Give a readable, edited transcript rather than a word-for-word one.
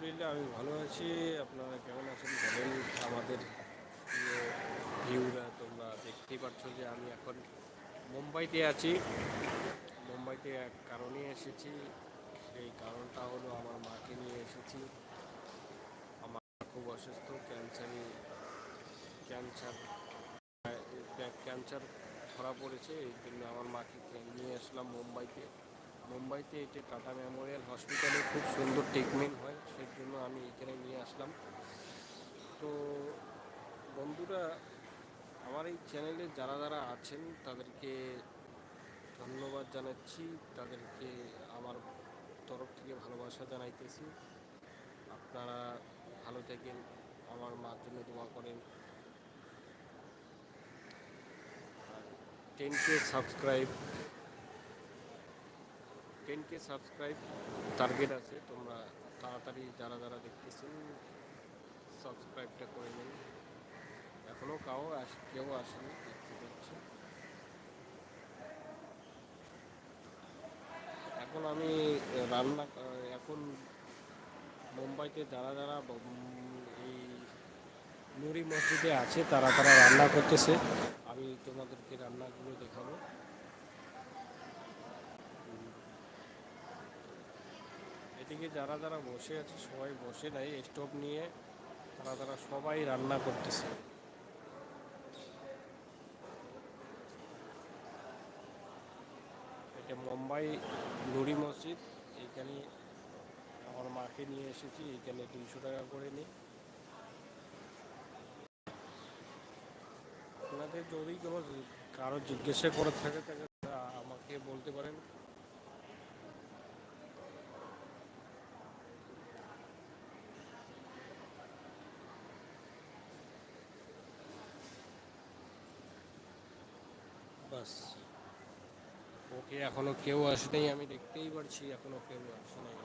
আলহামদুলিল্লাহ আমি ভালো আছি। আপনারা কেমন আছেন বলেন? আমাদের প্রিয় ভিউরা, তোমরা দেখতেই পাচ্ছ যে আমি এখন মুম্বাইতে আছি। মুম্বাইতে এক কারণে এসেছি, সেই কারণটা হলো আমার মাকে নিয়ে এসেছি। আমার মা খুব অসুস্থ, ক্যান্সার ক্যান্সার ধরা পড়েছে। এই জন্য আমার মাকে নিয়ে আসলাম মুম্বাইতে। মুম্বাইতে এটি টাটা মেমোরিয়াল হসপিটালে খুব সুন্দর ট্রিটমেন্ট হয়, সেই জন্য আমি এখানে নিয়ে আসলাম। তো বন্ধুরা, আমার এই চ্যানেলে যারা যারা আছেন তাদেরকে ধন্যবাদ জানাচ্ছি, তাদেরকে আমার তরফ থেকে ভালোবাসা জানাইতেছি। আপনারা ভালো থাকেন, আমার মার জন্য দোয়া করেন। আর 10K subscribe 10K subscribe target আছে। তোমরা তাড়াতাড়ি যারা যারা দেখতেছেন সাবস্ক্রাইবটা করে নিন। এখনও কেউ আসেনি, দেখতে পাচ্ছি। এখন আমি রান্না এখন মুম্বাইতে যারা যারা এই নুরি মসজিদে আছে তারা তারা রান্না করতেছে। আমি তোমাদেরকে রান্নাগুলো দেখাবো। এদিকে যারা যারা বসে আছে সবাই বসে নাই, স্টোভ নিয়ে তারা তারা সবাই রান্না করতেছে। এটা মুম্বাই নুরি মসজিদ। এইখানে আমার মাকে নিয়ে এসেছি, এইখানে 200 টাকা করে নিই। আপনাদের যদি কোনো কারো জিজ্ঞাসা করে থাকে তাহলে আমাকে বলতে পারেন। বাস, ওকে এখনো কেউ আসে নাই, আমি দেখতেই পারছি এখনো কেউ আসে নাই।